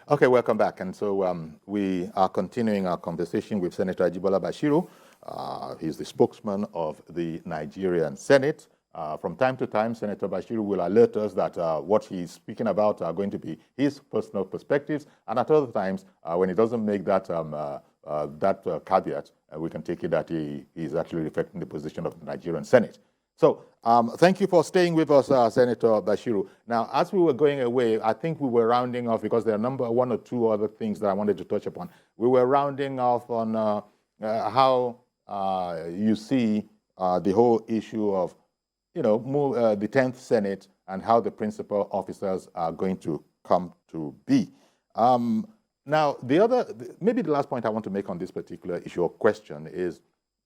Okay, welcome back. And so we are continuing our conversation with Senator Ajibola Bashiru. He's the spokesman of the Nigerian Senate. From time to time, Senator Bashiru will alert us that what he's speaking about are going to be his personal perspectives. And at other times, when he doesn't make that, caveat, we can take it that he is actually reflecting the position of the Nigerian Senate. So thank you for staying with us, Senator Bashiru. Now, as we were going away, I think we were rounding off because there are one or two other things that I wanted to touch upon. We were rounding off on how you see the whole issue of, the 10th Senate and how the principal officers are going to come to be. Now, maybe the last point I want to make on this particular issue or question is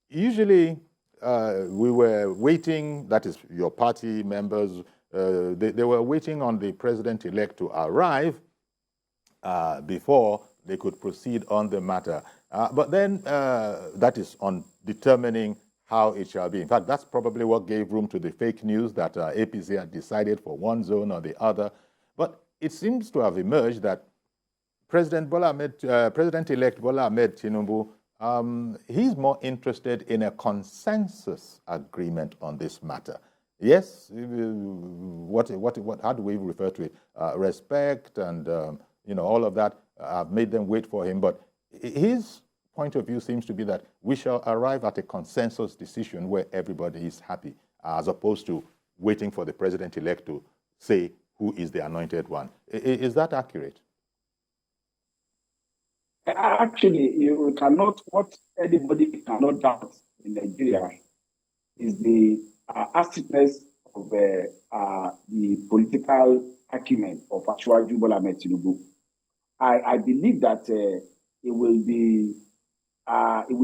usually we were waiting, that is your party members, they were waiting on the president-elect to arrive before they could proceed on the matter. But then that is on determining how it shall be. In fact, that's probably what gave room to the fake news that APC had decided for one zone or the other. But it seems to have emerged that President-elect Bola Ahmed Tinubu, he's more interested in a consensus agreement on this matter. Yes, how do we refer to it? Respect and all of that have made them wait for him. But his point of view seems to be that we shall arrive at a consensus decision where everybody is happy, as opposed to waiting for the president-elect to say who is the anointed one. Is that accurate? Actually, what anybody cannot doubt in Nigeria is the astuteness of the political acumen of Asiwaju Bola Ahmed Tinubu. I believe that he will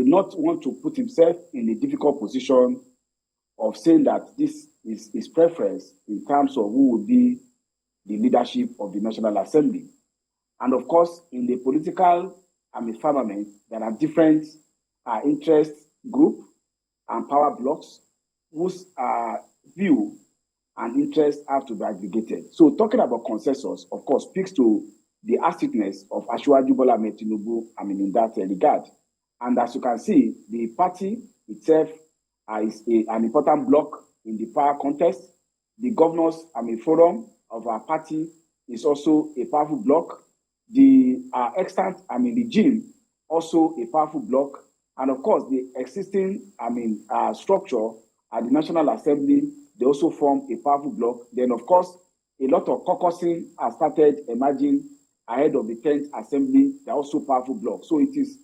not want to put himself in a difficult position of saying that this is his preference in terms of who will be the leadership of the National Assembly. And of course, in the political firmament, there are different interest groups and power blocks whose view and interests have to be aggregated. So talking about consensus, of course, speaks to the astuteness of Asiwaju Bola Ahmed Tinubu, in that regard. And as you can see, the party itself is an important block in the power contest. The governors forum of our party is also a powerful block. The extant regime, also a powerful block. And of course, the existing structure at the National Assembly, they also form a powerful block. Then, of course, a lot of caucusing has started emerging ahead of the 10th Assembly. They're also powerful blocks. So it is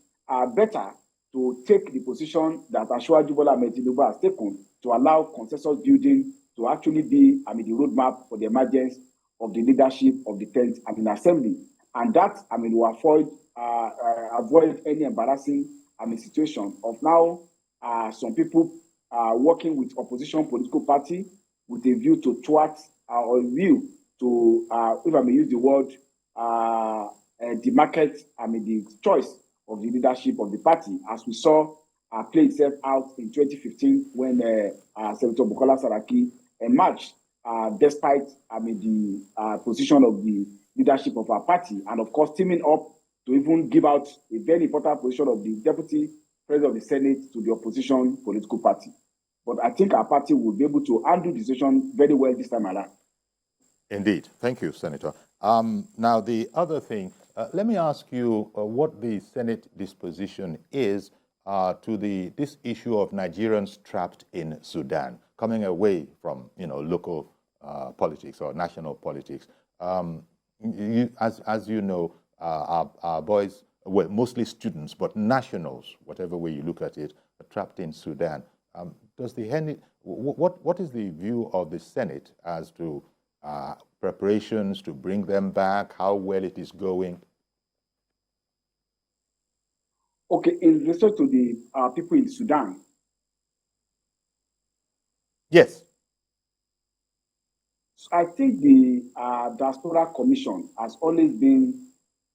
better to take the position that Asiwaju Bola Ahmed Tinubu has taken to allow consensus building to actually be the roadmap for the emergence of the leadership of the 10th Assembly. And that will avoid any embarrassing situation of now some people working with opposition political party with a view to thwart or view to, if I may use the word, demarket the choice of the leadership of the party, as we saw play itself out in 2015 when Senator Bukola Saraki emerged despite the position of the leadership of our party, and of course teaming up to even give out a very important position of the deputy president of the Senate to the opposition political party. But I think our party will be able to handle the decision very well this time around. Indeed. Thank you, Senator. Now, the other thing, let me ask you what the Senate disposition is to this issue of Nigerians trapped in Sudan, coming away from local politics or national politics. As you know, our boys, well, mostly students, but nationals, whatever way you look at it, are trapped in Sudan. What is the view of the Senate as to preparations to bring them back, how well it is going? Okay, in respect to the people in Sudan? Yes. I think the Diaspora Commission has always been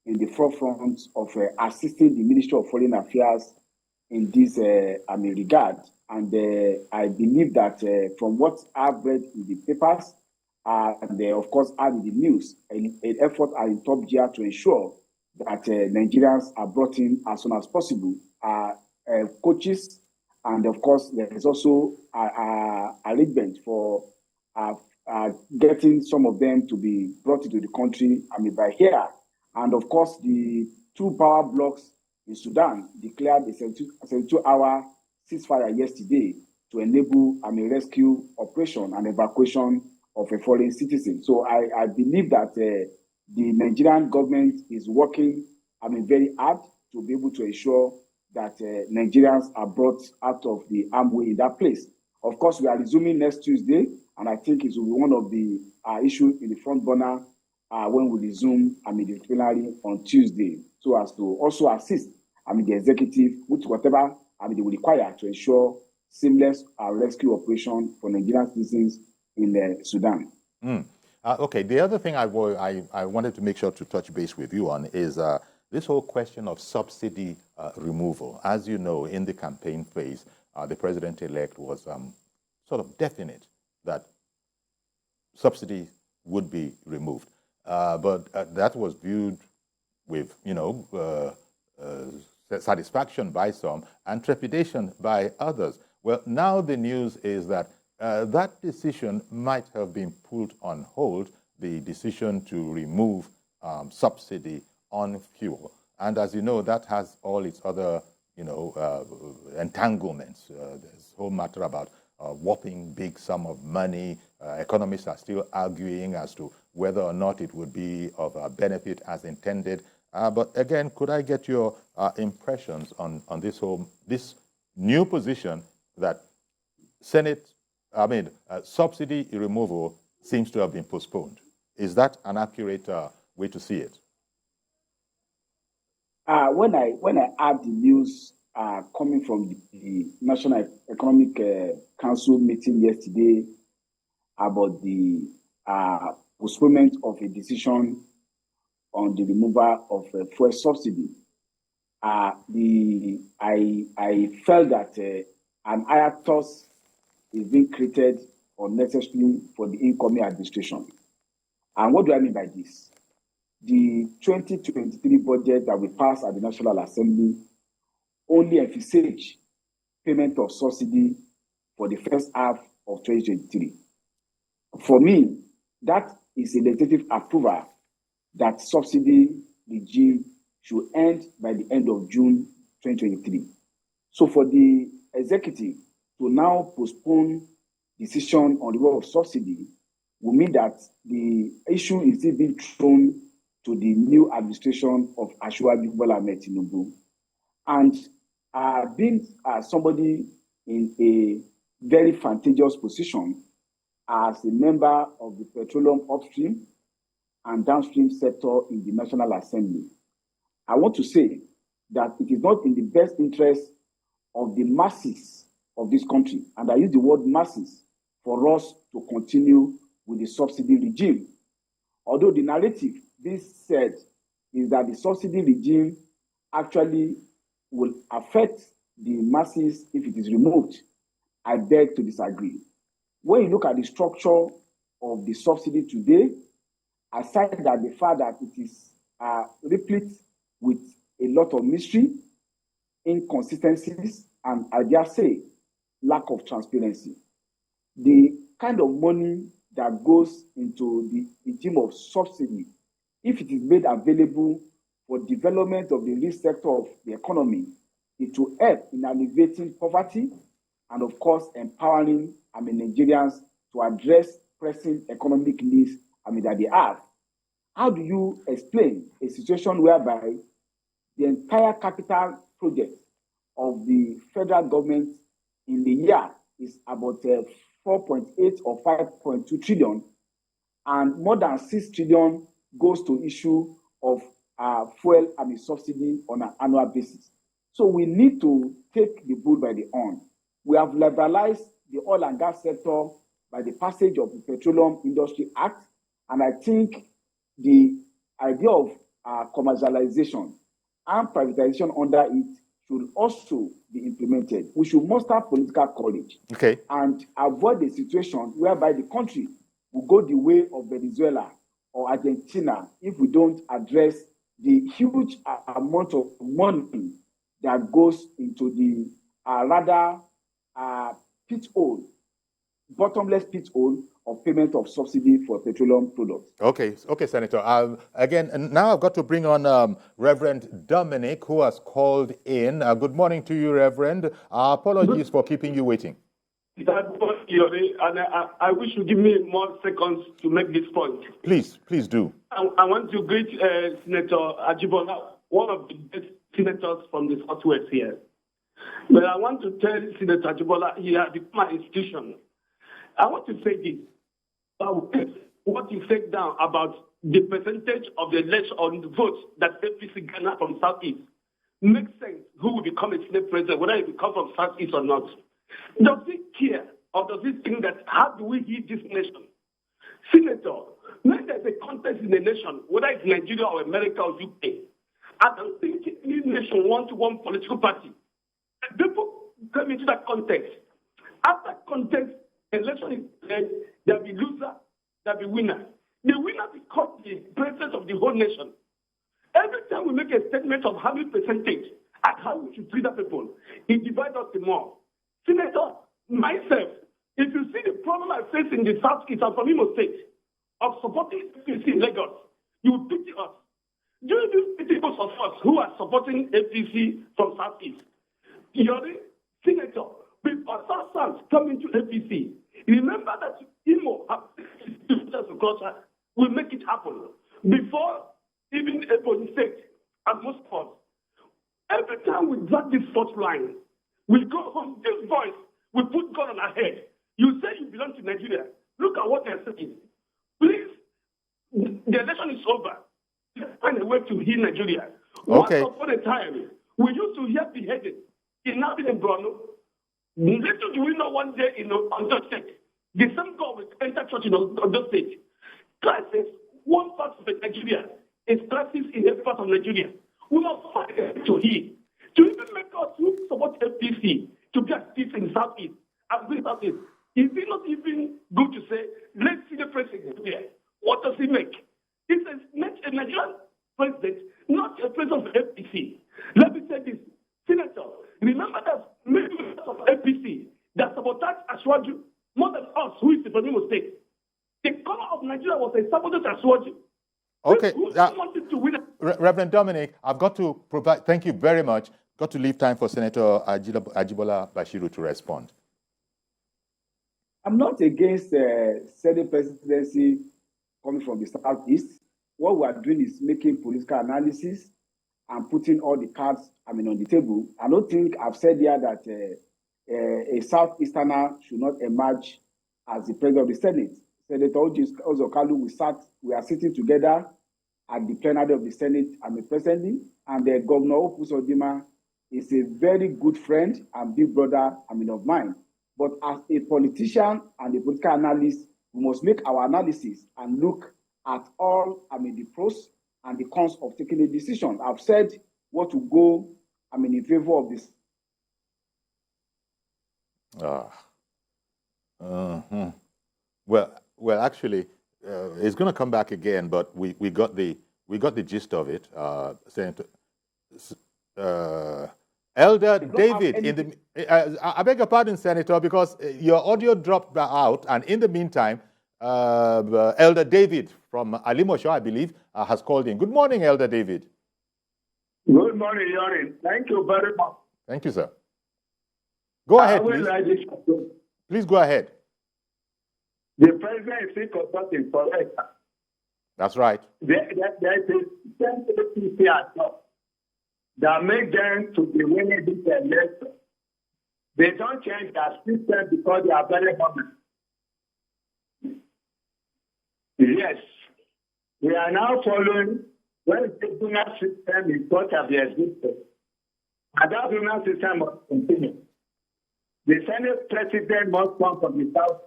in the forefront of assisting the Ministry of Foreign Affairs in this regard. And I believe that from what I've read in the papers, and of course, and in the news, an effort are in top gear to ensure that Nigerians are brought in as soon as possible. Coaches, and of course, there is also arrangement for getting some of them to be brought into the country, by here. And of course, the two power blocks in Sudan declared a 72-hour ceasefire yesterday to enable rescue operation and evacuation of a foreign citizen. So I believe that the Nigerian government is working very hard to be able to ensure that Nigerians are brought out of the armed way in that place. Of course, we are resuming next Tuesday, and I think it will be one of the issues in the front burner when we resume the plenary on Tuesday, so as to also assist the executive with whatever they will require to ensure seamless rescue operation for Nigerian citizens in Sudan. Okay, the other thing I wanted to make sure to touch base with you on is this whole question of subsidy removal. As you know, in the campaign phase, the president-elect was sort of definite that subsidy would be removed. But that was viewed with, satisfaction by some and trepidation by others. Well, now the news is that that decision might have been put on hold, the decision to remove subsidy on fuel. And as you know, that has all its other, entanglements. There's a whole matter about whopping big sum of money. Economists are still arguing as to whether or not it would be of benefit as intended. But again, could I get your impressions on this new position that subsidy removal seems to have been postponed? Is that an accurate way to see it? When I heard the news coming from the National Economic Council meeting yesterday about the postponement of a decision on the removal of fuel subsidy, I felt that an hiatus is being created unnecessarily for the incoming administration. And what do I mean by this? The 2023 budget that we passed at the National Assembly only envisaged payment of subsidy for the first half of 2023. For me, that is a legislative approval that subsidy regime should end by the end of June 2023. So for the executive to now postpone decision on the role of subsidy will mean that the issue is still being thrown to the new administration of Asiwaju Bola Ahmed Tinubu. And being somebody in a very advantageous position as a member of the petroleum upstream and downstream sector in the National Assembly, I want to say that it is not in the best interest of the masses of this country, and I use the word masses, for us to continue with the subsidy regime. Although the narrative being said is that the subsidy regime actually will affect the masses if it is removed, I beg to disagree. When you look at the structure of the subsidy today, aside that the fact that it is replete with a lot of mystery, inconsistencies, and I dare say, lack of transparency, the kind of money that goes into the regime of subsidy, if it is made available for development of the real sector of the economy, it will help in alleviating poverty and, of course, empowering Nigerians to address pressing economic needs that they have. How do you explain a situation whereby the entire capital project of the federal government in the year is about 4.8 or 5.2 trillion, and more than 6 trillion goes to issue of fuel subsidy on an annual basis? So we need to take the bull by the horn. We have liberalized the oil and gas sector by the passage of the Petroleum Industry Act, and I think the idea of commercialization and privatization under it should also be implemented. We should muster political courage and avoid a situation whereby the country will go the way of Venezuela or Argentina if we don't address the huge amount of money that goes into the rather pit hole, bottomless pit hole of payment of subsidy for petroleum products. Okay, Senator. Again, and now I've got to bring on Reverend Dominic, who has called in. Good morning to you, Reverend. Apologies for keeping you waiting. And I wish you give me more seconds to make this point. Please do. I want to greet Senator Ajibola, one of the best senators from the Southwest here. But I want to tell Senator Ajibola, he has become an institution. I want to say this. What you said down about the percentage of the election on the votes that APC garnered from Southeast makes sense who will become a Senate president, whether he will come from Southeast or not. Does he care or does he think that how do we heal this nation? Senator, when there's a contest in a nation, whether it's Nigeria or America or UK, I don't think any nation wants one political party. People come into that context. After contest, election is played, there'll be loser, there'll be winner. The winner becomes the president of the whole nation. Every time we make a statement of how many percentage and how we should treat the people, it divides us the more. Senator, myself, if you see the problem I face in the Southeast and from Imo State of supporting APC in Lagos, you will pity us. Do you pity those of us who are supporting APC from Southeast? You're the Senator, before our sons come into APC, remember that Imo will make it happen. Before even Ebony State and most of us, every time we drag this fourth line, we go home, this voice, we put God on our head. You say you belong to Nigeria. Look at what they're saying. Please, the election is over. Let's find a way to heal Nigeria. Okay. Once upon a time, we used to hear beheading in Nabi and Bruno. Little do we know one day in Ondo State, the same God will enter church in Ondo State. Crisis, one part of Nigeria is crisis in every part of Nigeria. We must find a way to heal. To even make us who support APC to get peace in the Southeast and bring Southeast. Is it not even good to say, let's see the president here? What does he make? It's a Nigerian president, not a president of APC. Let me say this. Senator, remember that members of APC that sabotaged Ashwaju more than us, who is the Imo State. The color of Nigeria was a sabotage Ashwaju. Okay. Who wanted to win? Reverend Dominic, I've got to provide, thank you very much. Got to leave time for Senator Ajibola Bashiru to respond. I'm not against Senate presidency coming from the Southeast. What we are doing is making political analysis and putting all the cards, on the table. I don't think I've said here that a Southeasterner should not emerge as the president of the Senate. Senator Ozokalu, we are sitting together at the plenary of the Senate presently, and Governor Opusodima is a very good friend and big brother, of mine. But as a politician and a political analyst, we must make our analysis and look at all, the pros and the cons of taking a decision. I've said what to go, in favor of this. Well, actually, it's going to come back again, but we got the gist of it. Senator, Elder David, I beg your pardon, Senator, because your audio dropped out, and in the meantime, Elder David from Alimosho, I believe, has called in. Good morning, Elder David. Good morning, Yorin. Thank you very much. Thank you, sir. Go ahead, please. Please go ahead. The president is still consulting for us. That's right. There is a APC that make them to be winning this election. They don't change their system because they are very government. Yes, we are now following when the donor system is what has existed. And that donor system must continue. The Senate president must come from the South.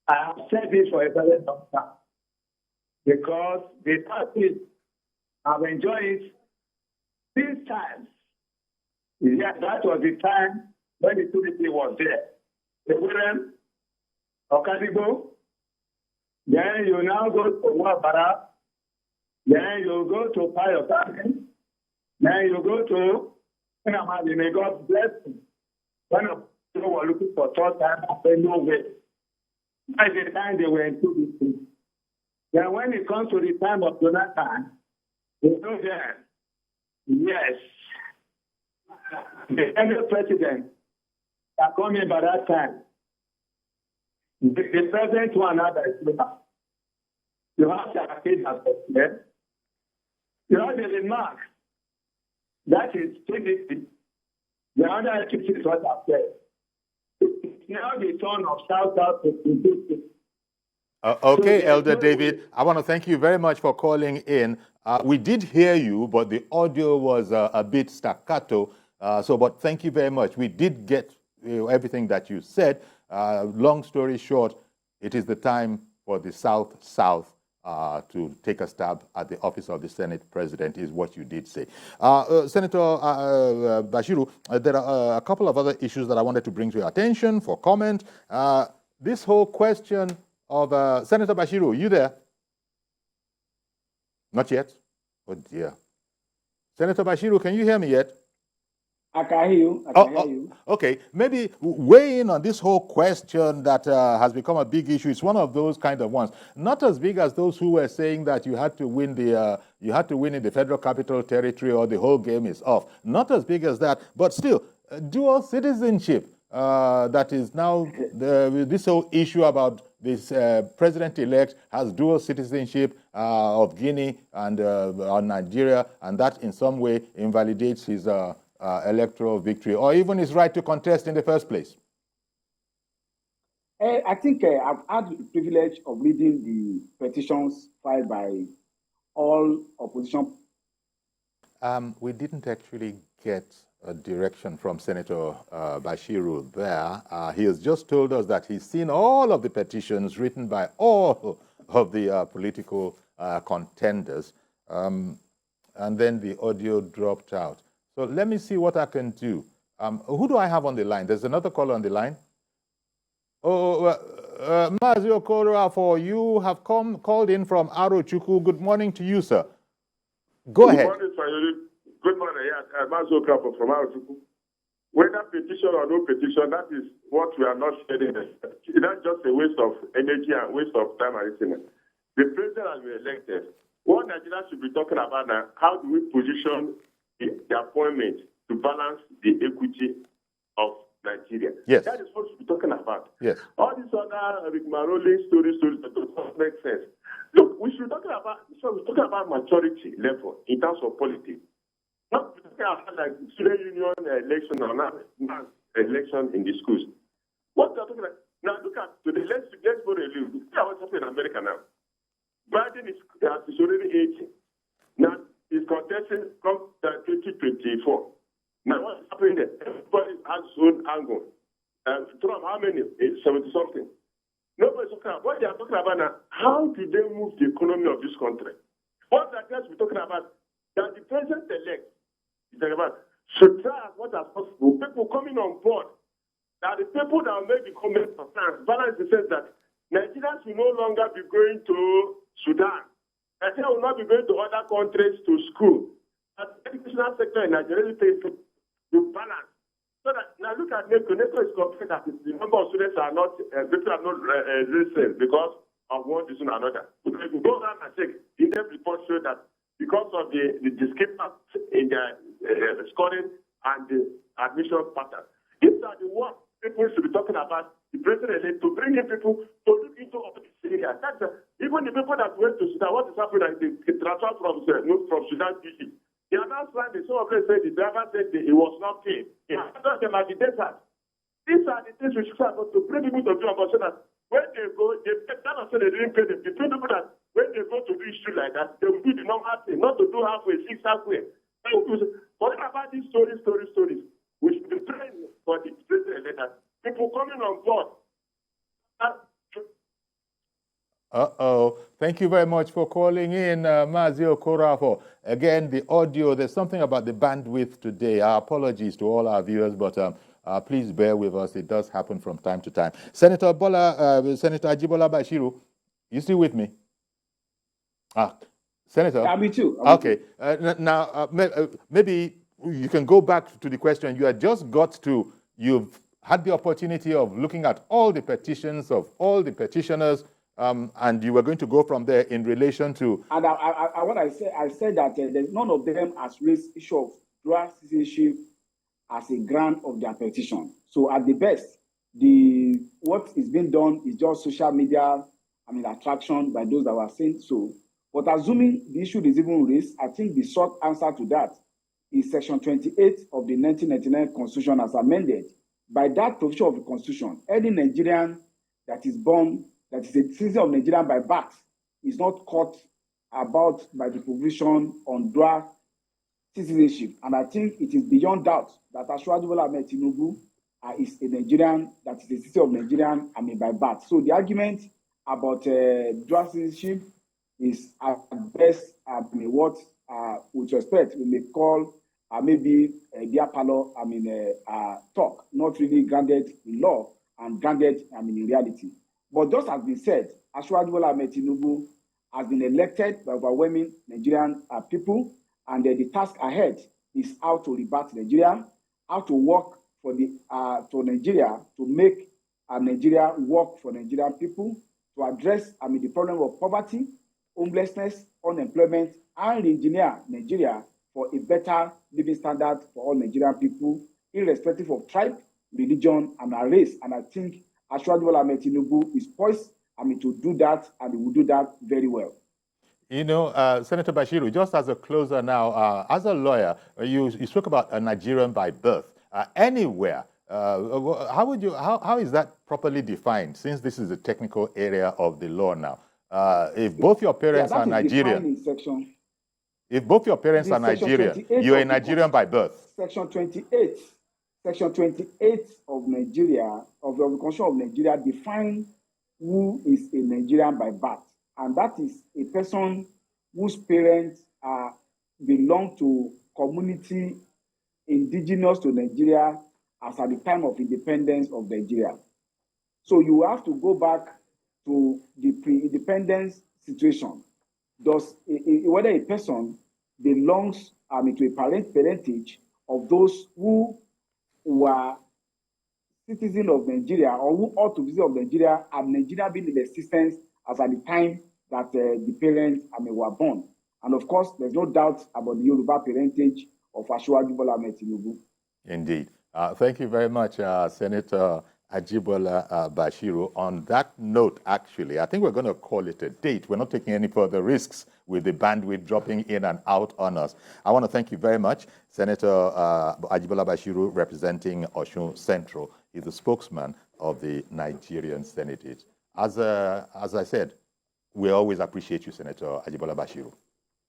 I have said this for a very long time. Because the parties have enjoyed these times. Yeah, that was the time when the TVC was there. The William, Okadibo, then you now go to Wabara, Then you go to buy your taxes. Then you go to, may God bless you. When you were looking for third time, I said, no way. By the time they were into this thing. Then when it comes to the time of Jonathan, you know that, yes, the Senate president that come in by that time, the present one now that is you have to allocate as president. You have the remark. That is TVC. The other APC is what I've said. It's now the turn of South to Okay, so Elder David, I want to thank you very much for calling in. We did hear you, but the audio was a bit staccato. But thank you very much. We did get everything that you said. Long story short, it is the time for the South to take a stab at the office of the Senate President, is what you did say. Senator Bashiru, there are a couple of other issues that I wanted to bring to your attention for comment. This whole question of Senator Bashiru, you there? Not yet? Oh dear. Senator Bashiru, can you hear me yet? I can hear you. I can hear you. Okay, maybe weigh in on this whole question that has become a big issue. It's one of those kind of ones, not as big as those who were saying that you had to win in the Federal Capital Territory or the whole game is off. Not as big as that, but still, dual citizenship. That is now this whole issue about this president-elect has dual citizenship of Guinea and Nigeria, and that in some way invalidates his electoral victory, or even his right to contest in the first place? I think I've had the privilege of reading the petitions filed by all opposition. We didn't actually get a direction from Senator Bashiru there. He has just told us that he's seen all of the petitions written by all of the political contenders, and then the audio dropped out. So let me see what I can do. Who do I have on the line? There's another caller on the line. Mazio Okoro, you have called in from Arochukwu. Good morning to you, sir. Go ahead. Good morning, Sayuri. Good morning. Yeah, Mazio Okoro from Arochukwu. Whether petition or no petition, that is what we are not sharing. That's just a waste of energy and waste of time and everything. The president has been elected. What Nigeria should be talking about now, how do we position the appointment to balance the equity of Nigeria? Yes. That is what we're talking about. Yes. All these other rigmarole stories that don't make sense. Look, we're talking about maturity level in terms of politics. Not talking about like student union election or not election in the schools. What we're talking about now, look at today. Let's go to look. See what's happening in America now. Biden is already 80. Now he's contesting come 2024. Now what's happening there? Everybody has his own angle. Trump, how many? 70 something. Nobody's talking about what they are talking about now. How do they move the economy of this country? What that guys we're talking about that the president-elect is talking about should try as much as possible. People coming on board. Now the people that will make the comment of balance the sense that Nigerians will no longer be going to Sudan. Nigeria will not be going to other countries to school. The educational sector in Nigeria is to balance. So that now look at NECO. NECO is complete that the number of students are not listening because of one reason or another. If you go down and check, the report show that because of the discrepancy in the scoring and the admission pattern, these are the ones people should be talking about. The president to bring in people to look into all these areas. Even the people that went to Sudan, what is happening? They transfer from Sudan to Egypt. They are now stranded. Some of them said the driver said he was not paid. He had them at the desert. These are the things we should start to bring people to do about so that when they go, they not say they didn't pay them. The people that when they go to do issue like that, they will do the normal thing, not to do halfway, six halfway. Forget about these stories. We should be praying for the president that people coming on board. Thank you very much for calling in, Mazio Korafo. Again, the audio, there's something about the bandwidth today. Our apologies to all our viewers, but please bear with us. It does happen from time to time. Senator Ajibola Bashiru, you still with me? Senator? Yeah, me too. Okay. Now, maybe you can go back to the question. You had just got to, you've had the opportunity of looking at all the petitions of all the petitioners, and you were going to go from there in relation to... And what I said that none of them has raised issue of dual citizenship as a grant of their petition. So at the best, what is being done is just social media, attraction by those that were saying so. But assuming the issue is even raised, I think the short answer to that is Section 28 of the 1999 Constitution as amended. By that provision of the Constitution, any Nigerian that is born, that is a citizen of Nigeria by birth, is not caught about by the provision on dual citizenship. And I think it is beyond doubt that Asiwaju Bola Ahmed Tinubu is a Nigerian, that is a citizen of Nigerian, by birth. So the argument about dual citizenship is at best, what, with respect, we may call maybe a beer parlor, talk, not really grounded in law and grounded, in reality. But just as been said, Asiwaju Bola Ahmed Tinubu has been elected by overwhelming Nigerian people, and the task ahead is how to rebut Nigeria, how to work for Nigeria, to make Nigeria work for Nigerian people, to address the problem of poverty, homelessness, unemployment, and re-engineer Nigeria for a better living standard for all Nigerian people, irrespective of tribe, religion, and race. And I think Asiwaju Bola Ahmed Tinubu is poised to do that, and he will do that very well. You know, Senator Bashiru, just as a closer now, as a lawyer, you spoke about a Nigerian by birth. Anywhere, how is that properly defined, since this is a technical area of the law now? If both your parents are Nigerian, if both your parents are Nigerian, you're a Nigerian by birth. Section 28 of Nigeria, of the Constitution of Nigeria, defines who is a Nigerian by birth. And that is a person whose parents belong to community indigenous to Nigeria as at the time of independence of Nigeria. So you have to go back to the pre-independence situation. Does whether a person belongs to a parentage of those who were citizens of Nigeria or who ought to be citizens of Nigeria, and Nigeria being in existence as at the time that the parents were born. And of course, there's no doubt about the Yoruba parentage of Asiwaju Bola Ahmed Tinubu. Indeed. Thank you very much, Senator Ajibola Bashiru. On that note, actually, I think we're going to call it a date. We're not taking any further risks with the bandwidth dropping in and out on us. I want to thank you very much, Senator Ajibola Bashiru, representing Osun Central. He's the spokesman of the Nigerian Senate. As I said, we always appreciate you, Senator Ajibola Bashiru.